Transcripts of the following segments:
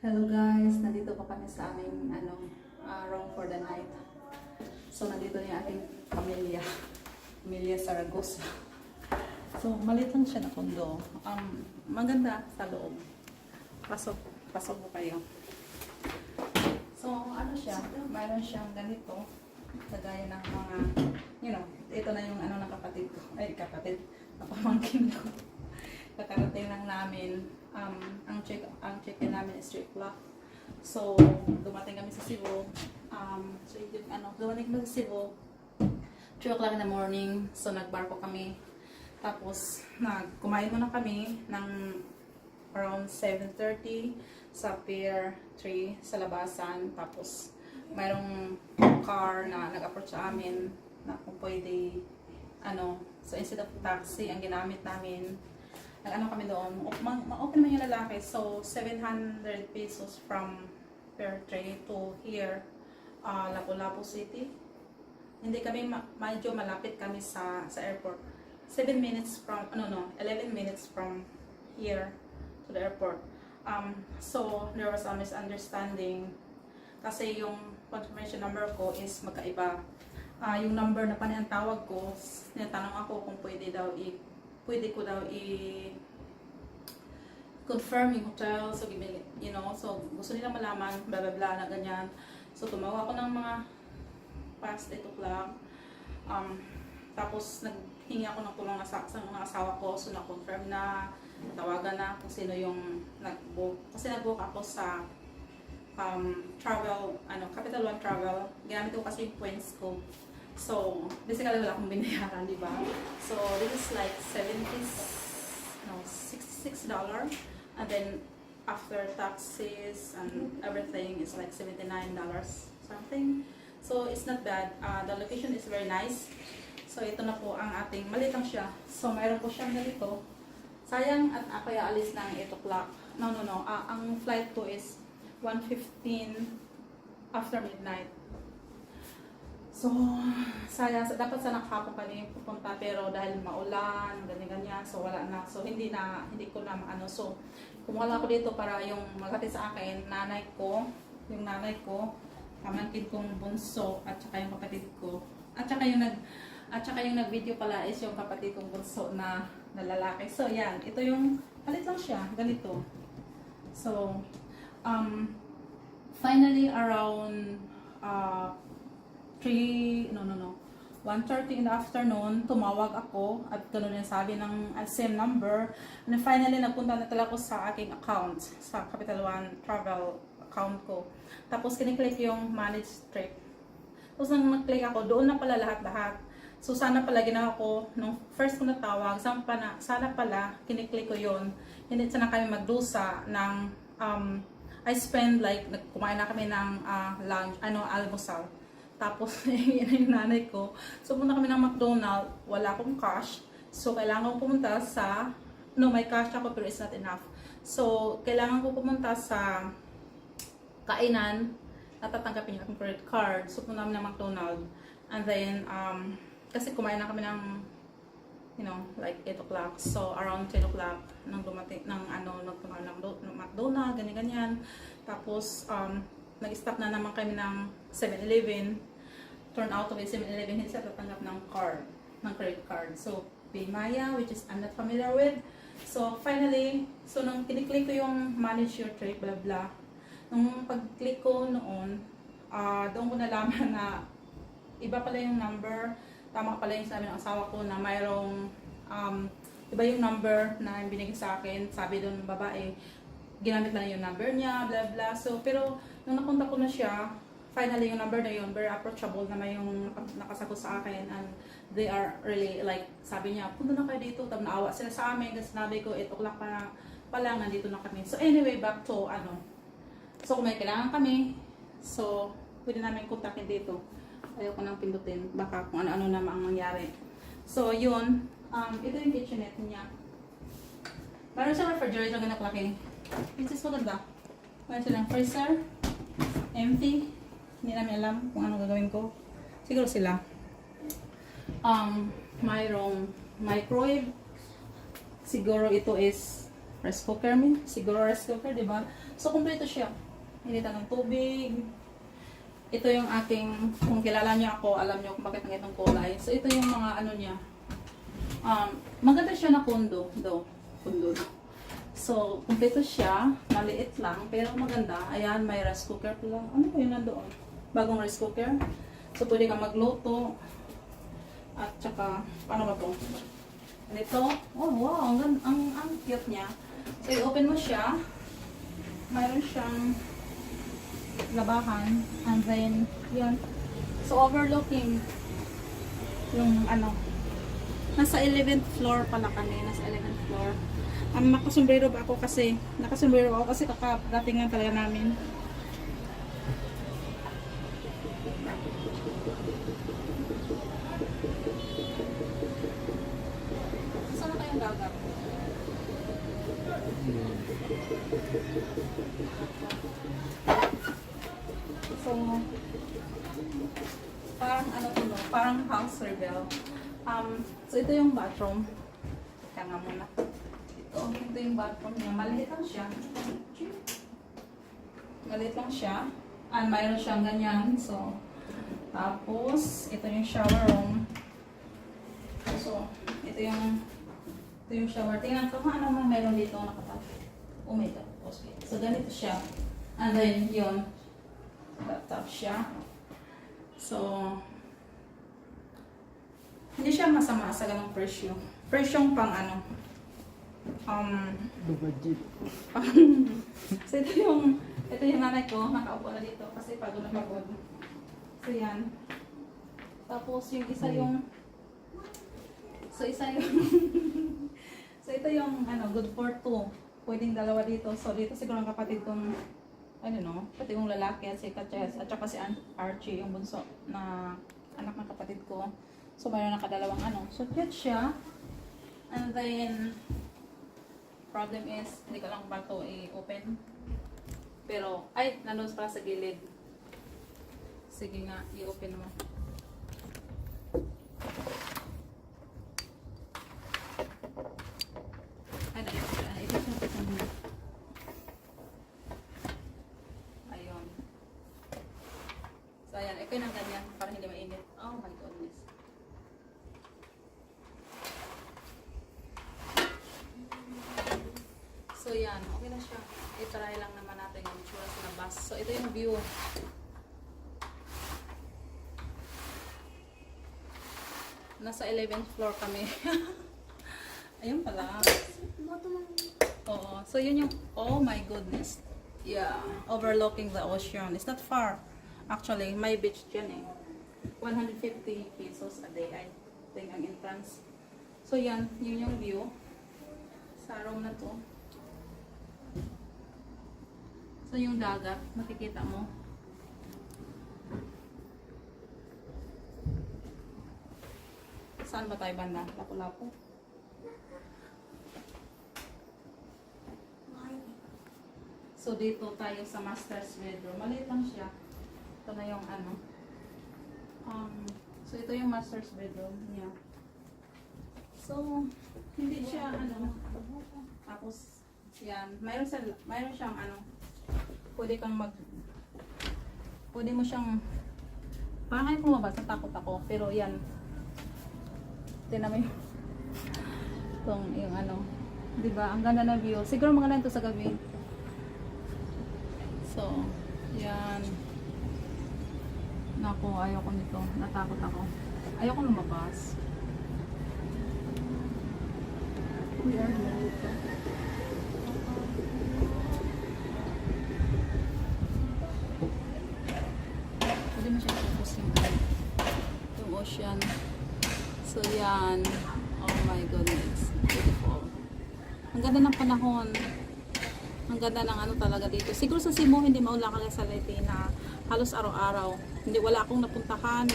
Hello guys, nandito pa kami sa aming room for the night. So nandito na yung ating pamilya Saragossa. So maliit lang siya na kondo. Maganda sa loob. Pasok po kayo. So ano siya, mayroon siyang ganito. Kagaya ng mga, ito na yung ng kapatid ko. Napamangkin ko. Kakarating lang namin. Ang check-in namin is 3 o'clock. So, dumating kami sa Cebu. Dumating kami sa Cebu 3 o'clock in the morning. So, nagbarko kami. Tapos, kumain muna kami ng around 7:30 sa Pier 3 sa Labasan. Tapos, mayroong car na nag-approach sa amin na kung pwede, so instead of taxi, ang ginamit namin, kami doon, ma-open man yung lalaki. So, 700 pesos from Pier 3 to here, Lapu-Lapu City. Hindi kami, medyo malapit kami sa airport. 11 minutes from here to the airport. So, there was a misunderstanding. Kasi yung confirmation number ko is magkaiba. Yung number na ang tawag ko, tinatanong ako kung pwede ko daw confirm yung hotel, so so gusto nila malaman, blah blah blah na ganyan. So tumawag ako ng mga past 8 o'clock. Tapos naghingi ako ng tulong sa mga asawa ko, so na-confirm na, tawagan na kung sino yung nag-book. Kasi nag-book ako sa travel, Capital One Travel. Ginamit ko kasi yung points ko. So, basically wala akong binayaran, di ba? So, this is like $66. And then, after taxes and everything, it's like $79 something. So, it's not bad. The location is very nice. So, ito na po ang ating, maliit lang siya. So, mayroon po siyang ganito. Sayang at ako alis ng 8 o'clock. No. Ang flight ko is 1:15 after midnight. So, dapat sana kahapon kami pupunta, pero dahil maulan, ganyan, so wala na. So, hindi ko na maano. So, kumuha ako dito para yung maghatid sa akin, yung nanay ko, pamangkin kong bunso, at saka yung kapatid ko. At saka yung nag-video pala is yung kapatid kong bunso na lalaki. So, yan. Ito yung, palit lang siya, ganito. So, finally, around 1:30 in the afternoon, tumawag ako at gano'n yung sabi ng same number. And finally, nagpunta na talaga ako sa aking account, sa Capital One Travel account ko. Tapos, kiniklik yung manage trip. Tapos, nang mag-click ako, doon na pala lahat-lahat. So, sana pala ginawa ko, nung first ko natawag, sana pala, kiniklik ko yun. Hindi sana kami magdusa ng, I spend like, kumain na kami ng lunch, almusal. Tapos, yun yung nanay ko. So, punta kami ng McDonald's, wala akong cash. So, kailangan ko pumunta sa, may cash ako pero it's not enough. So, kailangan ko pumunta sa kainan, natatanggapin yung aking credit card. So, punta kami ng McDonald's. And then, kasi kumain na kami ng, like 8 o'clock. So, around 10 o'clock, nang dumating, nagpunta ng McDonald's, ganyan. Tapos, nag-stop na naman kami ng 7-Eleven. Turn out to be 7-Eleven, hindi siya tatanggap ng credit card. So, Paymaya, which is I'm not familiar with. So, finally, nung kiniklik ko yung manage your trip, blah blah. Nung pag-click ko noon, doon ko nalaman na iba pala yung number. Tama pala yung sabi ng asawa ko na mayroong, iba yung number na binigay sa akin. Sabi doon babae, ginamit lang yung number niya, blah blah. So, pero nung napunta ko na siya, finally yung number na yun, very approachable naman yung nakasagot sa akin, and they are really like, sabi niya, punta na kayo dito, tapos naawa sila sa amin, kasi sinabi ko 8 o'clock pa lang, nandito na kami. So anyway, back to so kung may kailangan kami, so pwede namin kontakin dito. Ayoko nang pindutin, baka kung ano-ano naman ang mangyari. So yun, ito yung kitchenette niya. Parang siya refrigerator ganap laki. This is maganda. Mayroon silang freezer, empty. Hindi namin alam kung ano gagawin ko. Siguro sila. Mayroong microwave. Siguro ito is Rice cooker, siguro rice cooker, di ba? So, kumpleto siya. Initan ng tubig. Ito yung aking, kung kilala niyo ako, alam niyo kung bakit ng itong kulay. So, ito yung mga ano niya. Maganda siya na kondo, Kondo. So, kumpleto siya. Maliit lang, pero maganda. Ayan, may rice cooker pala. Ano ba yun nandoon? Bagong rice cooker. So, pwede kang magluto. At saka, paano ba to? Ito, oh wow, ang cute niya. So, i-open mo siya. Mayroon siyang labahan. And then, yun. So, overlooking yung ano. Nasa 11th floor pala kami. Nasa 11th floor. Nakasombrero ba ako kasi? Nakasombrero ako kasi kakadating nga talaga namin. Saan na kayong gagap? So, parang ano to, no? Parang house rebel. So ito yung bathroom. Teka nga muna. Ito yung bathroom niya. Maliit lang siya. Maliit lang siya. And mayroon siyang ganyan. So, tapos, ito yung shower room. So, ito yung shower. Tingnan ko ano man mayroon dito nakatabi. Oh my God. Okay. So, ganito siya. And then, yun. Laptop siya. So, hindi siya masama sa ganong presyo. Presyong pang ano. So, ito yung nanay ko. Nakaupo na dito kasi pagod na pagod. So, yan. Tapos, yung isa yung so, ito yung ano, good for two. Pwedeng dalawa dito. So, dito siguro ang kapatid kong I don't know, pati kong lalaki at si Katches at saka si Archie, yung bunso na anak ng kapatid ko. So, mayroon nakadalawang ano. So, cute siya. And then, problem is, hindi ko lang ba ito i-open. Pero, ay, nandun pala sa gilid. Sige nga, i-open mo. Ay, ito siya mo. Ayun. So, ayan. Ito yung ganyan para hindi mainit. Oh my goodness. So, yan. Okay na siya. I-try lang naman natin yung itsura sa labas. So, ito yung view. Nasa 11th floor kami. Ayun pala. Oo. So, yun yung, oh my goodness. Yeah. Overlooking the ocean. It's not far. Actually, may beach dyan eh. 150 pesos a day, I think, ang entrance. So, yan. Yun yung view. Sa room na to. So, yung dagat, makikita mo. Saan ba tayo banda? Lapu-lapu. So, dito tayo sa master's bedroom. Maliit lang siya. Ito na yung ano. So, ito yung master's bedroom niya. So, hindi siya ano. Tapos, yan. Mayroon siyang ano. Pwede mo siyang parang kahit lumabas, natakot ako. Pero yan. Tignan mo yung ano. Diba? Ang ganda ng view. Siguro maganda ito sa gabi. So, yan. Naku, ayoko nito. Natakot ako. Ayoko lumabas. We are dito. Pwede mo siya focus yung ocean. So, yan. Oh my goodness. Beautiful. Ang ganda ng panahon. Ang ganda ng ano talaga dito. Siguro sa Cebu, hindi maulan kaya sa Leyte na halos araw-araw. Hindi, wala akong napuntahan,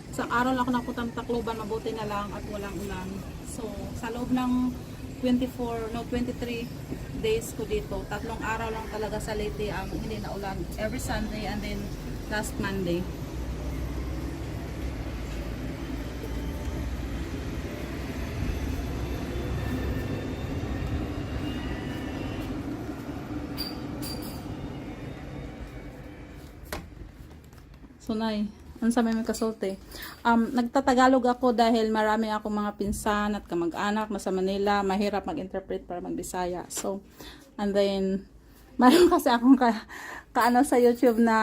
isang araw lang ako napunta ng Tacloban, mabuti na lang at walang ulan. So, sa loob ng 23 days ko dito, 3 araw lang talaga sa Leyte ang hindi na ulan. Every Sunday and then last Monday. Sunay. Ano sa may kasulti? Nagtatagalog ako dahil marami akong mga pinsan at kamag-anak na sa Manila. Mahirap mag-interpret para mag-Bisaya. So, and then, mayroon kasi akong kaano sa YouTube na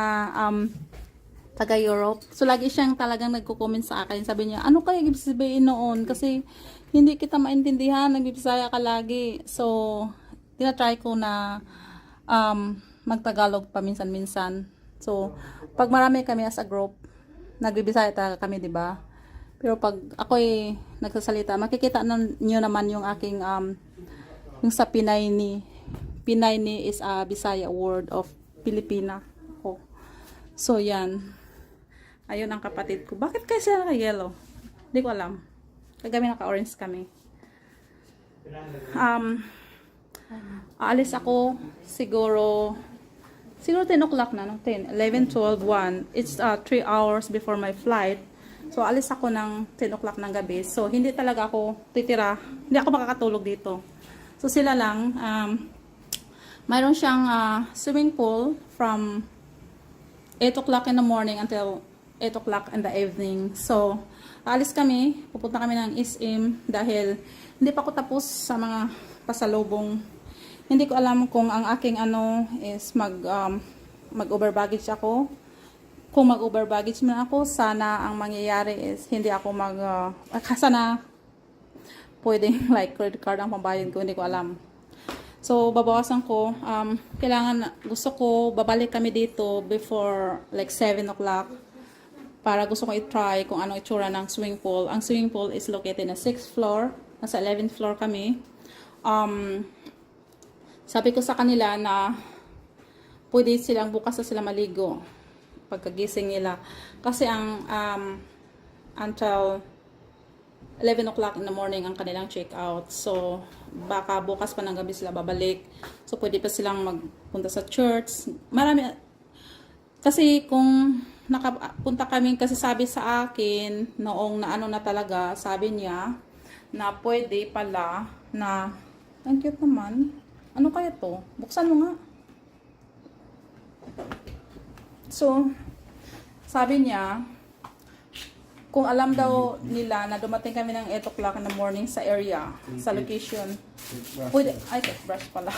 taga Europe. So, lagi siyang talagang nagko-comment sa akin. Sabi niya, ano kaya ibig sabihin noon? Kasi, hindi kita maintindihan. Nag-Bisaya ka lagi. So, tinatry ko na magtagalog paminsan-minsan. So, pag marami kami as a group, nagbibisaya talaga kami, di ba? Pero pag ako'y nagsasalita, makikita niyo naman yung aking yung sa Pinay ni is a Bisaya word of Pilipina. Oh. So yan. Ayun ang kapatid ko. Bakit kayo sila naka-yellow? Hindi ko alam. Kagabi naka-orange kami. Aalis ako siguro 10 o'clock na, no? 10, 11, 12, 1. It's 3 hours before my flight. So, alis ako ng 10 o'clock ng gabi. So, hindi talaga ako titira. Hindi ako makakatulog dito. So, sila lang. Mayroon siyang swimming pool from 8 o'clock in the morning until 8 o'clock in the evening. So, alis kami. Pupunta kami ng SM dahil hindi pa ako tapos sa mga pasalubong. Hindi ko alam kung ang aking ano is mag-over baggage ako. Kung mag-over baggage man ako, sana ang mangyayari is hindi ako sana pwedeng like credit card ang pambayad ko, hindi ko alam. So, babawasan ko. Gusto ko, babalik kami dito before like 7 o'clock para gusto ko i-try kung anong itsura ng swimming pool. Ang swimming pool is located na 6th floor. Nasa 11th floor kami. Sabi ko sa kanila na pwede silang bukas na sila maligo pagkagising nila. Kasi ang until 11 o'clock in the morning ang kanilang check out. So, baka bukas pa ng gabi sila babalik. So, pwede pa silang magpunta sa church. Marami. Kasi kung nakapunta kami, kasi sabi sa akin, noong na ano na talaga, sabi niya, na pwede pala na, ang cute naman. Ano kaya to? Buksan mo nga. So, sabi niya, kung alam daw nila na dumating kami ng 8 o'clock in the morning sa area, sa location, pwede, ay, brush pala.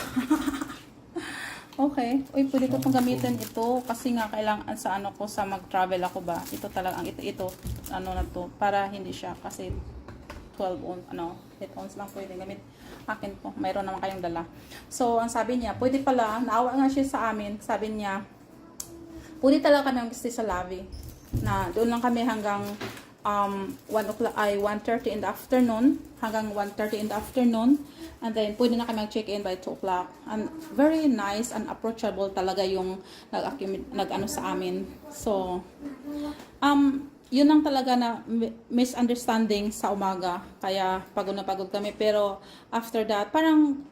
Okay. Uy, pwede ko itong gamitin ito kasi nga kailangan sa ano ko, sa mag-travel ako ba. Ito talaga, ito, ano na to, para hindi siya kasi 12 on, headphones lang pwede gamit. Akin po, mayroon naman kayong dala. So, ang sabi niya, pwede pala, naawa nga siya sa amin, sabi niya, pwede talaga kami mag-stay sa lobby. Na doon lang kami hanggang 1:30 in the afternoon, hanggang 1:30 in the afternoon, and then pwede na kami mag-check-in by 2 o'clock. And very nice and approachable talaga yung nag-ano sa amin. So, yun lang talaga na misunderstanding sa umaga. Kaya pagod na pagod kami. Pero after that, parang